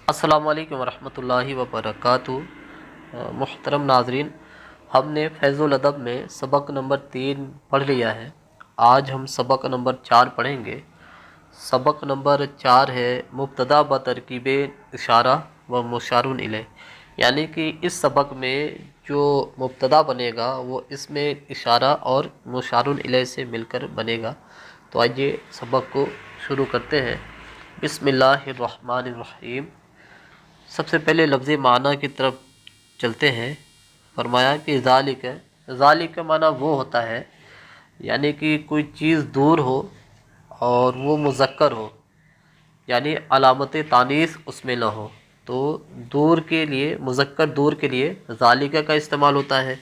السلام علیکم ورحمۃ اللہ وبرکاتہ۔ محترم ناظرین، ہم نے فیض الادب میں سبق نمبر 3 پڑھ لیا ہے۔ آج ہم سبق نمبر 4 پڑھیں گے۔ سبق نمبر 4 ہے مبتدا بترکیب اشارہ و مشار الیہ، یعنی کہ اس سبق میں جو مبتدا بنے گا وہ اس میں اشارہ اور مشار الیہ سے مل کر بنے گا۔ تو آئیے سبق کو شروع کرتے ہیں۔ بسم اللہ الرحمن الرحیم۔ سب سے پہلے لفظ معنی کی طرف چلتے ہیں۔ فرمایا کہ ذالک معنی وہ ہوتا ہے یعنی کہ کوئی چیز دور ہو اور وہ مذکر ہو، یعنی علامت تانیث اس میں نہ ہو، تو دور کے لیے، مذکر دور کے لیے ذالک کا استعمال ہوتا ہے۔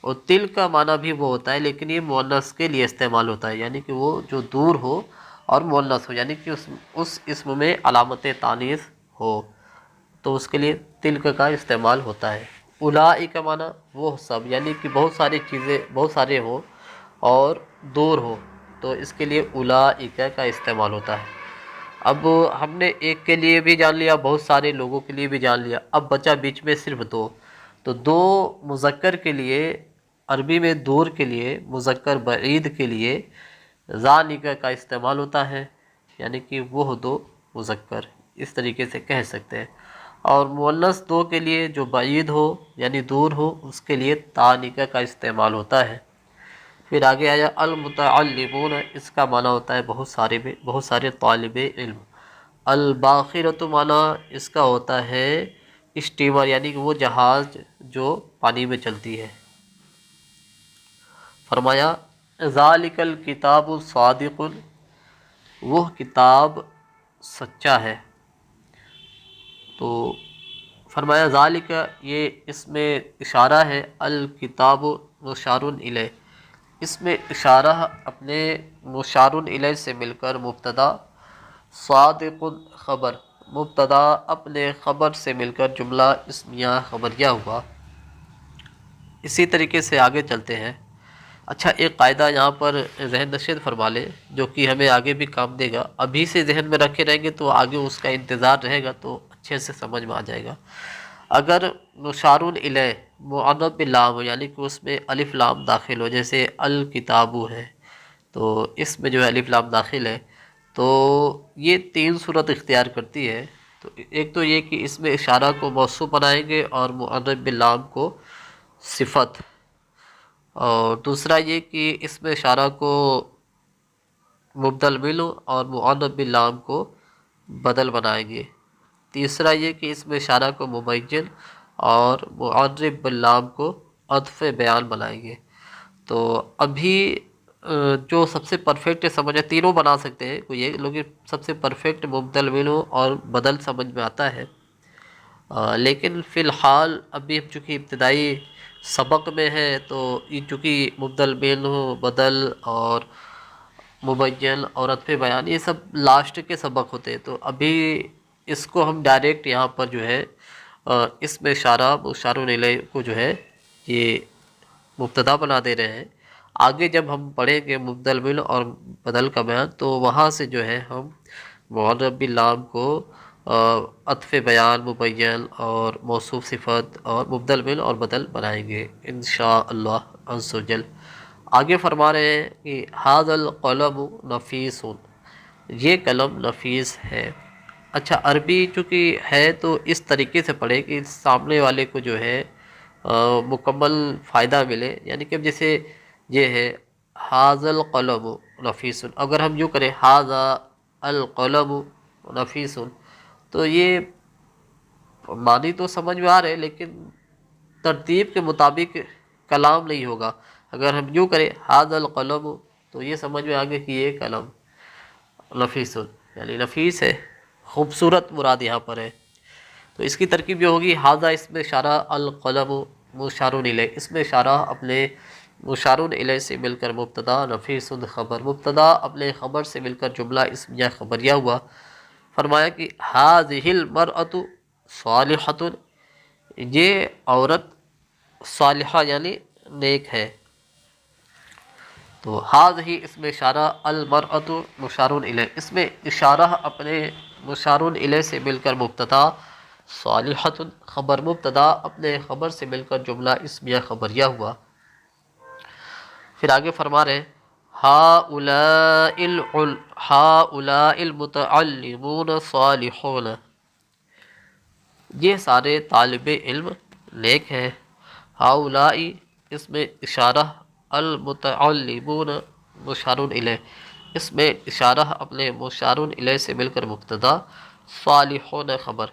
اور تل کا معنی بھی وہ ہوتا ہے، لیکن یہ مؤنث کے لیے استعمال ہوتا ہے، یعنی کہ وہ جو دور ہو اور مؤنث ہو، یعنی کہ اس اسم میں علامت تانیث ہو، تو اس کے لیے تلک کا استعمال ہوتا ہے۔ اولئک کا معنی وہ سب، یعنی کہ بہت ساری چیزیں، بہت سارے ہو اور دور ہو، تو اس کے لیے اولئک کا استعمال ہوتا ہے۔ اب ہم نے ایک کے لیے بھی جان لیا، بہت سارے لوگوں کے لیے بھی جان لیا، اب بچا بیچ میں صرف دو۔ تو دو مذکر کے لیے عربی میں دور کے لیے، مذکر بعید کے لیے ذالک کا استعمال ہوتا ہے، یعنی کہ وہ دو مذکر، اس طریقے سے کہہ سکتے ہیں۔ اور مؤنث دو کے لیے جو بعید ہو یعنی دور ہو، اس کے لیے تانک کا استعمال ہوتا ہے۔ پھر آگے آیا المتعلمون، اس کا معنی ہوتا ہے بہت سارے طالب علم۔ الباخرۃ معنی اس کا ہوتا ہے اسٹیمر، یعنی کہ وہ جہاز جو پانی میں چلتی ہے۔ فرمایا ذالک الکتاب صادق، وہ کتاب سچا ہے۔ تو فرمایا ذالک، یہ اس میں اشارہ ہے، الکتاب مشار الیہ، اس میں اشارہ اپنے مشار الیہ سے مل کر مبتدا، صادق خبر، مبتدا اپنے خبر سے مل کر جملہ اسمیہ خبریہ ہوا۔ اسی طریقے سے آگے چلتے ہیں۔ اچھا، ایک قاعدہ یہاں پر ذہن نشین فرما لے جو کہ ہمیں آگے بھی کام دے گا، ابھی سے ذہن میں رکھے رہیں گے تو آگے اس کا انتظار رہے گا، تو اچھے سے سمجھ میں آ جائے گا۔ اگر مشار الیہ معنب باللام ہو، یعنی کہ اس میں الف لام داخل ہو، جیسے الکتاب ہے تو اس میں جو ہے الف لام داخل ہے، تو یہ 3 صورت اختیار کرتی ہے۔ تو ایک تو یہ کہ اس میں اشارہ کو موصوف بنائیں گے اور معنب باللام کو صفت، اور دوسرا یہ کہ اس میں اشارہ کو مبدل منہ اور معنب باللام کو بدل بنائیں گے۔ تیسرا یہ کہ اس میں اشارہ کو مبین اور معرب باللام کو عطف بیان بنائیں گے۔ تو ابھی جو سب سے پرفیکٹ سمجھ ہے، تینوں بنا سکتے ہیں کوئی ایک، لیکن سب سے پرفیکٹ مبدل منہ اور بدل سمجھ میں آتا ہے۔ لیکن فی الحال ابھی ہم چونکہ ابتدائی سبق میں ہے، تو یہ چونکہ مبدل منہ، بدل اور مبین اور عطف بیان یہ سب لاسٹ کے سبق ہوتے ہیں، تو ابھی اس کو ہم ڈائریکٹ یہاں پر جو ہے اس میں اشارہ مشار الیہ کو جو ہے یہ مبتدا بنا دے رہے ہیں۔ آگے جب ہم پڑھیں گے مبدل منہ اور بدل کا بیان، تو وہاں سے جو ہے ہم معرب باللام کو عطف بیان، مبین اور موصوف صفت اور مبدل منہ اور بدل بنائیں گے انشاءاللہ عز و جل۔ آگے فرما رہے ہیں کہ ھذا القلم نفیس، یہ قلم نفیس ہے۔ اچھا، عربی چونکہ ہے تو اس طریقے سے پڑھے کہ سامنے والے کو جو ہے مکمل فائدہ ملے، یعنی کہ جیسے یہ ہے ھذا القلم نفیس، اگر ہم یوں کریں ھذا القلم نفیس، تو یہ معنی تو سمجھ میں آ رہے لیکن ترتیب کے مطابق کلام نہیں ہوگا۔ اگر ہم یوں کریں ھذا القلم، تو یہ سمجھ میں آگے کہ یہ قلم نفیس، یعنی نفیس ہے، خوبصورت مراد یہاں پر ہے۔ تو اس کی ترکیب یہ ہوگی ھذا اس میں اشارہ، القلم مشار الیہ، اس میں اشارہ اپنے مشار الیہ سے مل کر مبتدا، نفیس خبر، مبتدا اپنے خبر سے مل کر جملہ اسمیہ خبریہ ہوا۔ فرمایا کہ ھذہ المرأۃ صالحۃ، یہ عورت صالحہ یعنی نیک ہے۔ تو ھذہ اس میں اشارہ، المرأۃ مشار الیہ، اس میں اشارہ اپنے مشارون الیہ سے مل کر مبتدا، صالحۃ خبر مبتدا اپنے خبر سے مل کر جملہ اسمیہ خبریہ ہوا۔ پھر آگے فرما رہے ہؤلاء المتعلمون صالحون، یہ سارے طالب علم نیک ہیں۔ ہؤلاء اس میں اشارہ، المتعلمون مشارون الیہ، اس میں اشارہ اپنے مشارون الیہ سے مل کر مبتدا، صالحون خبر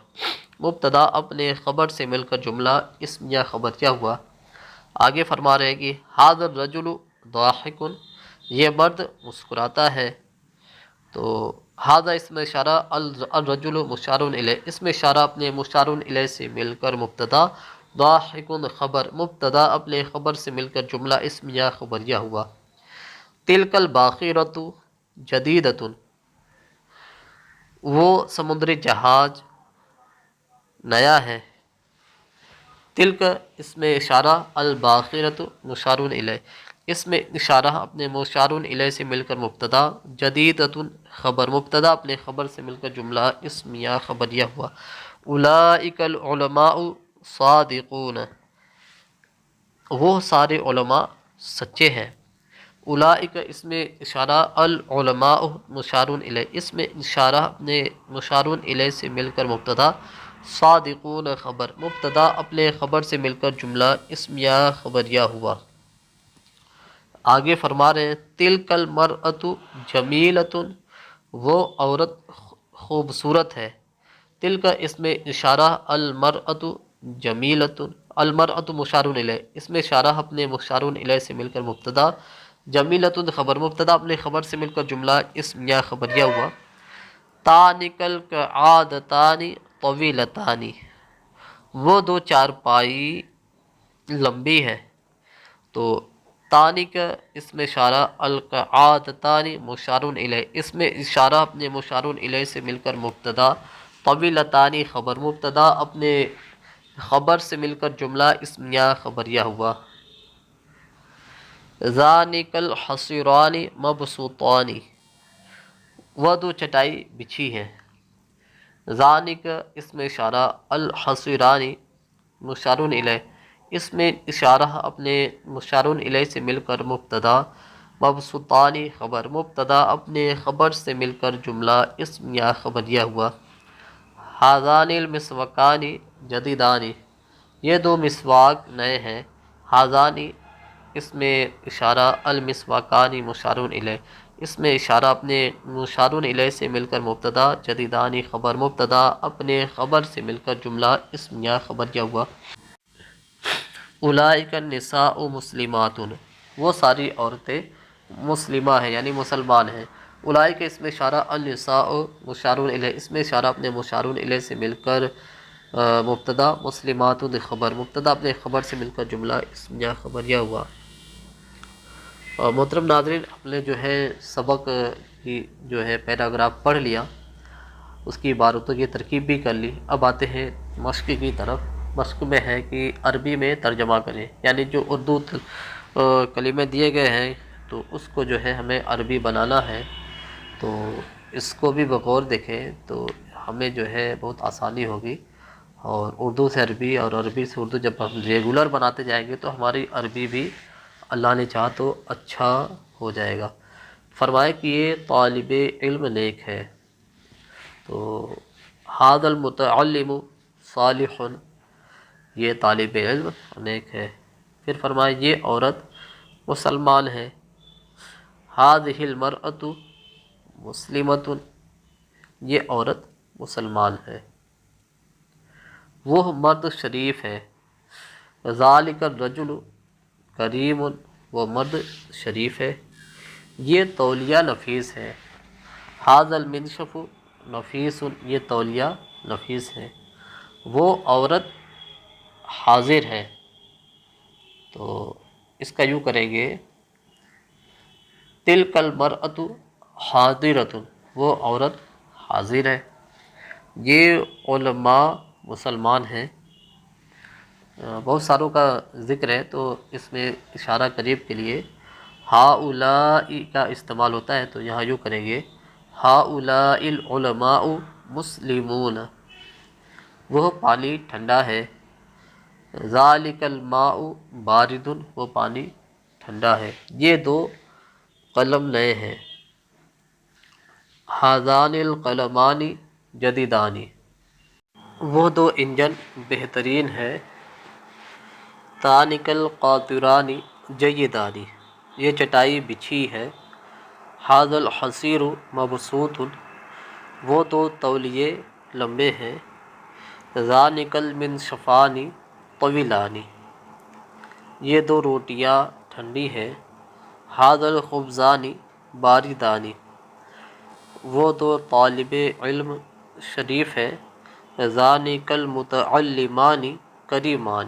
مبتدا اپنے خبر سے مل کر جملہ اسمیہ خبریہ ہوا۔ آگے فرما رہے کہ ھذا الرجل ضاحک، یہ مرد مسکراتا ہے۔ تو ھذا اس میں اشارہ، الرجل مشارون الیہ، اس میں اشارہ اپنے مشارون الیہ سے مل کر مبتدا، ضاحک خبر مبتدا اپنے خبر سے مل کر جملہ اسمیہ خبریہ ہوا۔ تلک الباخرۃ جدیدۃ، وہ سمندری جہاز نیا ہے۔ تلک اس میں اشارہ، الباخرۃ مشارون الیہ، اس میں اشارہ اپنے مشارون الیہ سے مل کر مبتدا، جدیدۃ خبر مبتدا اپنے خبر سے مل کر جملہ اسمیہ خبریہ ہوا۔ اولئک العلماء صادقون، وہ سارے علماء سچے ہیں۔ اولئک اس میں اشارہ، العلماء مشارون الیہ، اس میں اشارہ اپنے مشارون الیہ سے مل کر مبتدا، صادقون خبر مبتدا اپنے خبر سے مل کر جملہ اسمیہ خبریہ ہوا۔ آگے فرما رہے ہیں تلک المرأۃ جمیلۃ، وہ عورت خوبصورت ہے۔ تلک اس میں اشارہ، المرأۃ جمیلۃ، المرأۃ مشارون الیہ، اس میں اشارہ اپنے مشارون الیہ سے مل کر مبتدا، جمیلۃ خبر مبتدا اپنے خبر سے مل کر جملہ اسمیہ خبریہ ہوا۔ تانک القعادتان طویلتان، وہ دو چارپائی لمبی ہے۔ تو تانک اس میں اشارہ، القعادتان مشارون الیہ، اس میں اشارہ اپنے مشارون الیہ سے مل کر مبتدا، طویلتان خبر مبتدا اپنے خبر سے مل کر جملہ اسمیہ خبریہ ہوا۔ ذانک الحصیران مبسوطان، وہ دو چٹائی بچھی ہیں۔ ذانک اس میں اشارہ، الحصیران مشارون الیہ، اس میں اشارہ اپنے مشارون الیہ سے مل کر مبتدا، مبسوطان خبر مبتدا اپنے خبر سے مل کر جملہ اسمیہ خبریہ ہوا۔ ھذان المسواکان جدیدان، یہ دو مسواک نئے ہیں۔ ھذان اس میں اشارہ، المسواکان مشارون الیہ، اس میں اشارہ اپنے مشارون الیہ سے مل کر مبتدا، جدیدان خبر مبتدا اپنے خبر سے مل کر جملہ اسمیہ خبریہ ہوا۔ اولئک النساء مسلمات، وہ ساری عورتیں مسلمہ ہیں یعنی مسلمان ہیں۔ اولئک اس میں اشارہ، النساء مشارون الیہ، اس میں اشارہ اپنے مشارون الیہ سے مل کر مبتدا، مسلمات خبر مبتدا اپنے خبر سے مل کر جملہ اسمیہ خبریہ ہوا۔ محترم ناظرین، ہم نے جو ہے سبق کی جو ہے پیراگراف پڑھ لیا، اس کی عبارتوں کی ترکیب بھی کر لی۔ اب آتے ہیں مشق کی طرف۔ مشق میں ہے کہ عربی میں ترجمہ کریں، یعنی جو اردو کلمے دیے گئے ہیں تو اس کو جو ہے ہمیں عربی بنانا ہے۔ تو اس کو بھی بغور دیکھیں تو ہمیں جو ہے بہت آسانی ہوگی، اور اردو سے عربی اور عربی سے اردو جب ہم ریگولر بناتے جائیں گے تو ہماری عربی بھی اللہ نے چاہا تو اچھا ہو جائے گا۔ فرمائے کہ یہ طالب علم نیک ہے۔ تو ھذا المتعلم صالح، یہ طالب علم نیک ہے۔ پھر فرمائے یہ عورت مسلمان ہے۔ ھذہ المرأۃ مسلمۃ، یہ عورت مسلمان ہے۔ وہ مرد شریف ہے۔ ذالک الرجل کریم، وہ مرد شریف ہے۔ یہ تولیہ نفیس ہے۔ ھذا المنشف نفیس، یہ تولیہ نفیس ہے۔ وہ عورت حاضر ہے۔ تو اس کا یوں کریں گے، تلک المرأۃ حاضرۃ، وہ عورت حاضر ہے۔ یہ علماء مسلمان ہیں۔ بہت ساروں کا ذکر ہے تو اس میں اشارہ قریب کے لیے ہؤلاء کا استعمال ہوتا ہے، تو یہاں یوں کریں گے، ہؤلاء العلماء مسلمون، وہ پانی ٹھنڈا ہے، ذالک الماء بارد، وہ پانی ٹھنڈا ہے۔ یہ دو قلم نئے ہیں، ہذان القلمان جدیدان، وہ دو انجن بہترین ہیں، تانک القاطران جیدان، یہ چٹائی بچھی ہے، ھذا الحصیر مبسوط، وہ دو تولیے لمبے ہیں، ذانک المنشفان طویلان، یہ دو روٹیاں ٹھنڈی ہیں، ھذا الخبزان باردان، وہ دو طالب علم شریف ہیں، ذانک المتعلمان کریمان،